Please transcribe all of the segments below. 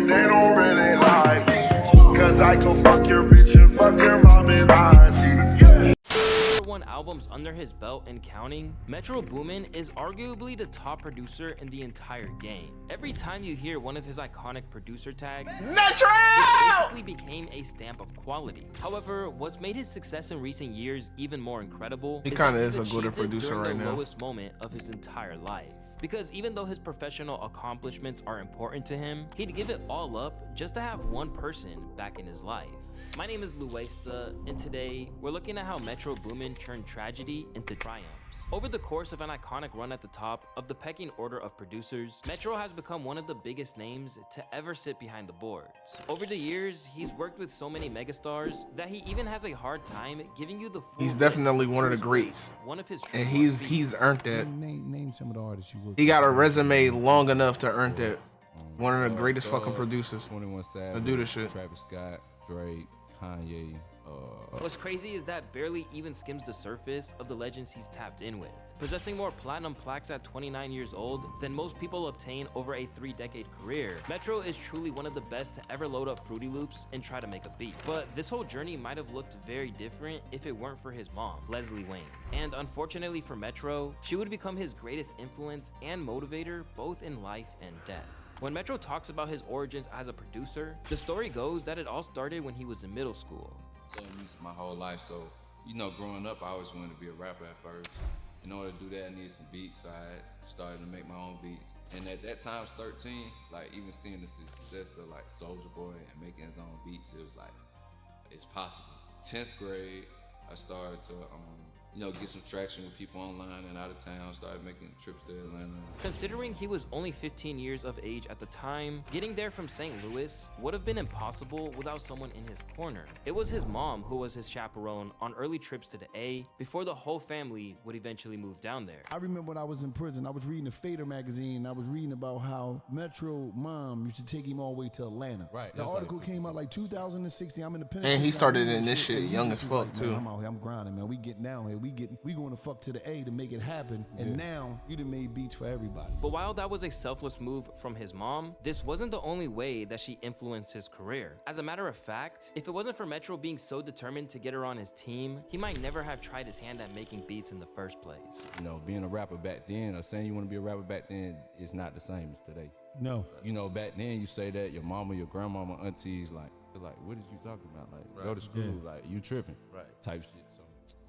and they don't really like me. Cause I can fuck your bitch and fuck your mom and auntie. #1 albums under his belt and counting, Metro Boomin is arguably the top producer in the entire game. Every time you hear one of his iconic producer tags, Metro! This basically became a stamp of quality. However, what's made his success in recent years even more incredible he kind of is a good producer during right the now. lowest moment of his entire life. Because even though his professional accomplishments are important to him, he'd give it all up just to have one person back in his life. My name is Louaista, and today we're looking at how Metro Boomin turned tragedy into triumphs. Over the course of an iconic run at the top of the pecking order of producers, Metro has become one of the biggest names to ever sit behind the boards. Over the years, he's worked with so many megastars that he even has a hard time giving you the full He's definitely one of the greats, one of his and he's earned that. Name some of the artists you work with. He got a resume long enough to earn that. One of the greatest fucking producers 21 Savage, to do this shit. Travis Scott, Drake, Kanye. What's crazy is that barely even skims the surface of the legends he's tapped in with. Possessing more platinum plaques at 29 years old than most people obtain over a 3-decade career, Metro is truly one of the best to ever load up Fruity Loops and try to make a beat. But this whole journey might have looked very different if it weren't for his mom, Leslie Wayne. And unfortunately for Metro, she would become his greatest influence and motivator both in life and death. When Metro talks about his origins as a producer, the story goes that it all started when he was in middle school. Playing music my whole life, so you know, growing up, I always wanted to be a rapper at first. In order to do that, I needed some beats, so I started to make my own beats. And at that time, I was 13, like even seeing the success of like Soulja Boy and making his own beats, it was like, it's possible. 10th grade, I started to you know, get some traction with people online and out of town, started making trips to Atlanta. Considering he was only 15 years of age at the time, getting there from St. Louis would have been impossible without someone in his corner. It was his mom who was his chaperone on early trips to the A before the whole family would eventually move down there. I remember when I was in prison, I was reading the Fader magazine, and I was reading about how Metro mom used to take him all the way to Atlanta. Right. The article came out like 2016. I'm in the penitentiary. And he started in this shit young as fuck too. I'm out here, I'm grinding, man. We getting down here. We going to fuck to the A to make it happen. And now you done made beats for everybody. But while that was a selfless move from his mom, this wasn't the only way that she influenced his career. As a matter of fact, if it wasn't for Metro being so determined to get her on his team, he might never have tried his hand at making beats in the first place. You know, being a rapper back then, or saying you want to be a rapper back then, is not the same as today. No. You know, back then you say that, your mama, your grandmama, aunties, like, what did you talking about? Like, go to school, like, you tripping, type shit. So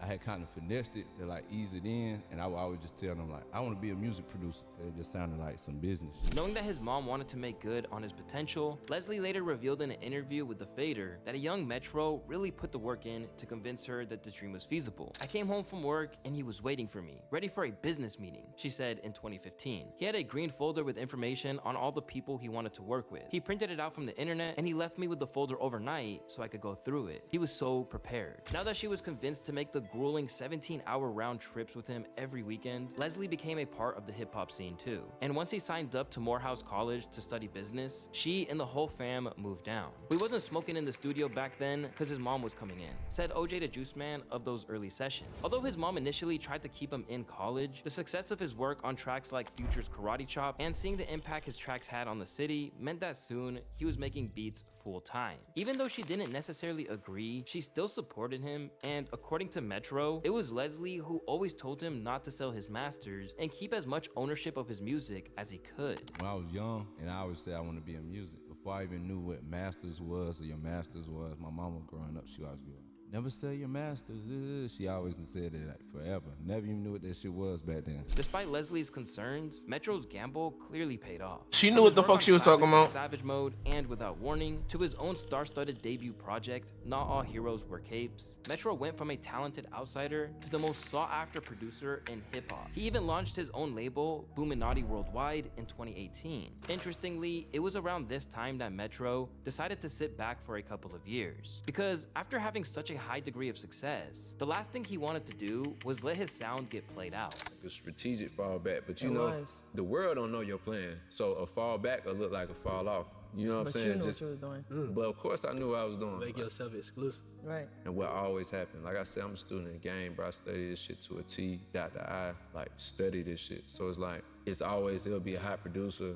I had kind of finessed it to like ease it in, and I would always just tell them like, I want to be a music producer. It just sounded like some business. Knowing that his mom wanted to make good on his potential, Leslie later revealed in an interview with The Fader that a young Metro really put the work in to convince her that the dream was feasible. I came home from work and he was waiting for me, ready for a business meeting, she said in 2015. He had a green folder with information on all the people he wanted to work with. He printed it out from the internet and he left me with the folder overnight so I could go through it. He was so prepared. Now that she was convinced to make the grueling 17-hour round trips with him every weekend, Leslie became a part of the hip-hop scene too. And once he signed up to Morehouse College to study business, she and the whole fam moved down. We wasn't smoking in the studio back then because his mom was coming in, said OJ the Juice Man of those early sessions. Although his mom initially tried to keep him in college, the success of his work on tracks like Future's Karate Chop and seeing the impact his tracks had on the city meant that soon he was making beats full-time. Even though she didn't necessarily agree, she still supported him, and according to Metro, it was Leslie who always told him not to sell his masters and keep as much ownership of his music as he could. When I was young, and I always said I want to be in music, before I even knew what masters was or your masters was, my mama growing up, she always be like, never sell your masters. She always said it like forever. Never even knew what that shit was back then. Despite Leslie's concerns, Metro's gamble clearly paid off. She knew what the fuck she was talking about. Savage Mode and Without Warning to his own star-studded debut project, Not All Heroes Wear Capes, Metro went from a talented outsider to the most sought-after producer in hip-hop. He even launched his own label, Boominati Worldwide, in 2018. Interestingly, it was around this time that Metro decided to sit back for a couple of years. Because after having such a high degree of success, the last thing he wanted to do was let his sound get played out. A strategic fall back, but you know, the world don't know your plan, so a fall back will look like a fall off. You know what I'm saying? You know what you was doing. But of course I knew what I was doing. Make yourself exclusive. Right. And what always happened, like I said, I'm a student in the game, bro. I study this shit to a T, dot to I, like study this shit. So it's like, it's always, there'll be a hot producer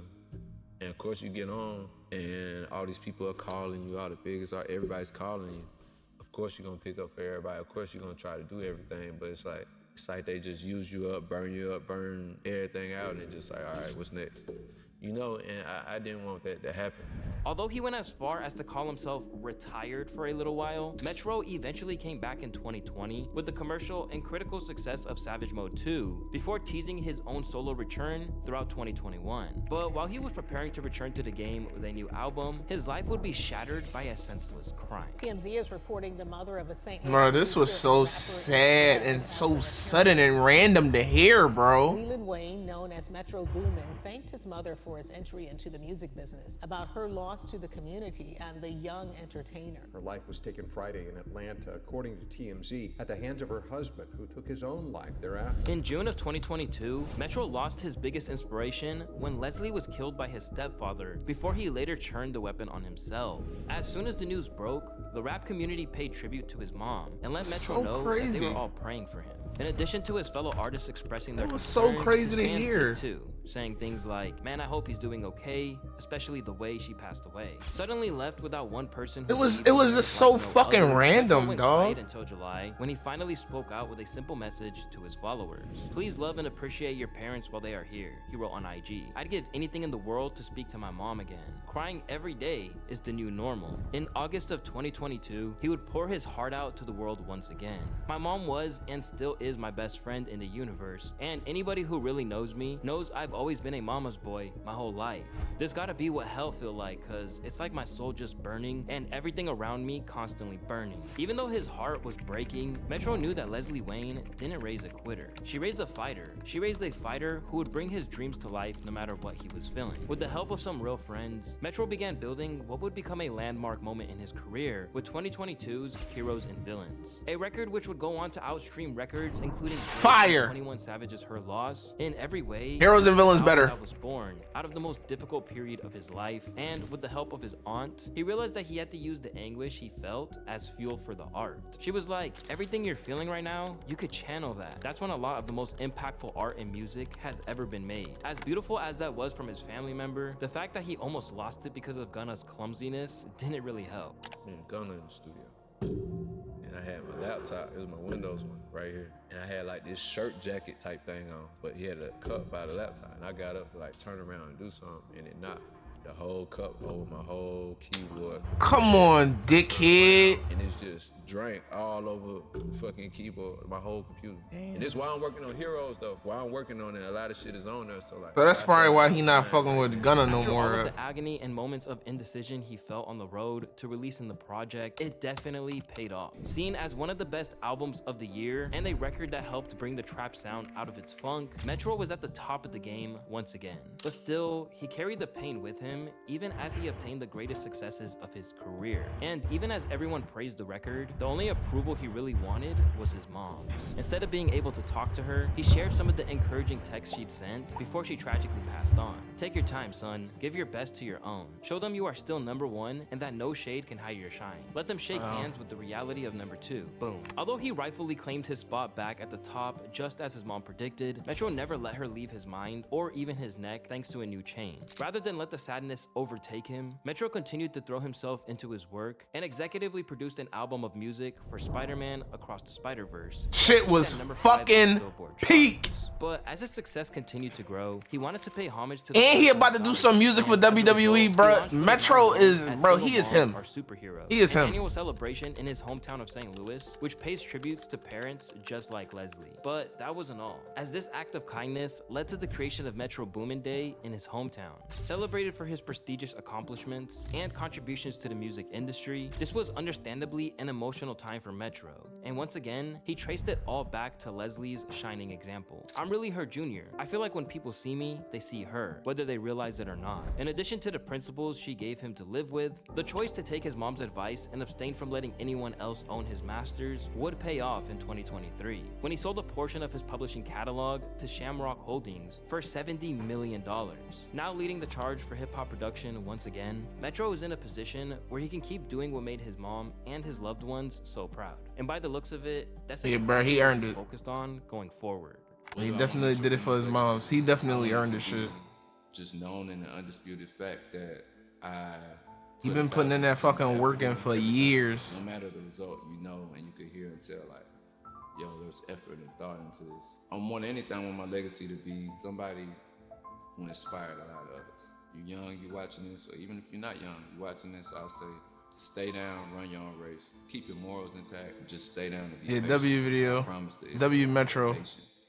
And of course you get on and all these people are calling you, all the biggest are, everybody's calling you. Of course you're gonna pick up for everybody. Of course you're gonna try to do everything, but it's like they just use you up, burn everything out, and just like, all right, what's next? You know, and I didn't want that to happen. Although he went as far as to call himself retired for a little while, Metro eventually came back in 2020 with the commercial and critical success of Savage Mode 2 before teasing his own solo return throughout 2021. But while he was preparing to return to the game with a new album, his life would be shattered by a senseless crime. TMZ is reporting the mother of a St. Bro, this was so sad and so sudden and random to hear, bro. Leland Wayne, known as Metro Boomin, thanked his mother for his entry into the music business, about her loss to the community and the young entertainer. Her life was taken Friday in Atlanta, according to TMZ, at the hands of her husband, who took his own life thereafter. In June of 2022, Metro lost his biggest inspiration when Leslie was killed by his stepfather before he later turned the weapon on himself. As soon as the news broke, the rap community paid tribute to his mom and let Metro know that they were all praying for him. In addition to his fellow artists expressing their concern, so crazy to his fans hear. did too, saying things like, "Man, I hope he's doing okay," especially the way she passed away. Suddenly left without one person who It was just so fucking random, dog. Until July, when he finally spoke out with a simple message to his followers. "Please love and appreciate your parents while they are here," he wrote on IG. "I'd give anything in the world to speak to my mom again. Crying every day is the new normal." In August of 2022, he would pour his heart out to the world once again. "My mom was and still is my best friend in the universe, and anybody who really knows me knows I've always been a mama's boy my whole life. This gotta be what hell feel like, cause it's like my soul just burning and everything around me constantly burning." Even though his heart was breaking, Metro knew that Leslie Wayne didn't raise a quitter. She raised a fighter. She raised a fighter who would bring his dreams to life no matter what he was feeling. With the help of some real friends, Metro began building what would become a landmark moment in his career with 2022's Heroes and Villains, a record which would go on to outstream records including Fire. 21 Savage's Her Loss. In every way, Heroes and Villains the better. album that was born out of the most difficult period of his life, and with the help of his aunt, he realized that he had to use the anguish he felt as fuel for the art. She was like, "Everything you're feeling right now, you could channel that." That's when a lot of the most impactful art in music has ever been made. As beautiful as that was from his family member, the fact that he almost lost it because of Gunna's clumsiness didn't really help. Me and Gunna in the studio. And I had my laptop, it was my Windows one right here. And I had like this shirt jacket type thing on, but he had a cup by the laptop. And I got up to like turn around and do something, and it knocked the whole cup over my whole keyboard. Come on, dickhead. And it's just drank all over the fucking keyboard, my whole computer. Damn. And this is why I'm working on Heroes though. While I'm working on it, a lot of shit is on there. So like, So that's probably why he not fucking with Gunna no After all more. of the agony and moments of indecision he felt on the road to releasing the project, it definitely paid off. Seen as one of the best albums of the year and a record that helped bring the trap sound out of its funk, Metro was at the top of the game once again. But still, he carried the pain with him even as he obtained the greatest successes of his career. And even as everyone praised the record, the only approval he really wanted was his mom's. Instead of being able to talk to her, he shared some of the encouraging texts she'd sent before she tragically passed on. "Take your time, son. Give your best to your own. Show them you are still number one and that no shade can hide your shine. Let them shake hands with the reality of number two." Boom. Although he rightfully claimed his spot back at the top just as his mom predicted, Metro never let her leave his mind or even his neck thanks to a new chain. Rather than let the sadness overtake him, Metro continued to throw himself into his work and executively produced an album of music for Spider-Man Across the Spider-Verse. Shit was At number 5 on the fucking Billboard peak. charts. But as his success continued to grow, he wanted to pay homage to And he person about to who do founded some it. music for And as a WWE, result, bro. he launched what Metro now is- known bro, as he is Single him. Moms Are Superheroes, He is an him. annual celebration in his hometown of St. Louis, which pays tributes to parents just like Leslie. But that wasn't all, as this act of kindness led to the creation of Metro Boomin Day in his hometown. Celebrated for his prestigious accomplishments and contributions to the music industry, this was understandably an emotional time for Metro. And once again, he traced it all back to Leslie's shining example. "I'm really her junior. I feel like when people see me, they see her, whether they realize it or not." In addition to the principles she gave him to live with, the choice to take his mom's advice and abstain from letting anyone else own his masters would pay off in 2023, when he sold a portion of his publishing catalog to Shamrock Holdings for $70 million. Now leading the charge for hip-hop production once again, Metro is in a position where he can keep doing what made his mom and his loved ones so proud. And by the looks of it, that's Yeah, bro, he what earned he's it. focused on going forward. He definitely did it for his moms. He definitely earned this shit. just known in the undisputed fact that I. You've been putting in that fucking work in for years. No matter the result, you know, and you could hear and tell, like, yo, there's effort and thought into this. I want anything, I want my legacy to be somebody who inspired a lot of others. You're young, you're watching this, or even if you're not young, you're watching this, I'll say, stay down, run your own race, keep your morals intact, just stay down and be patient. W video, I promise to W Metro. patience.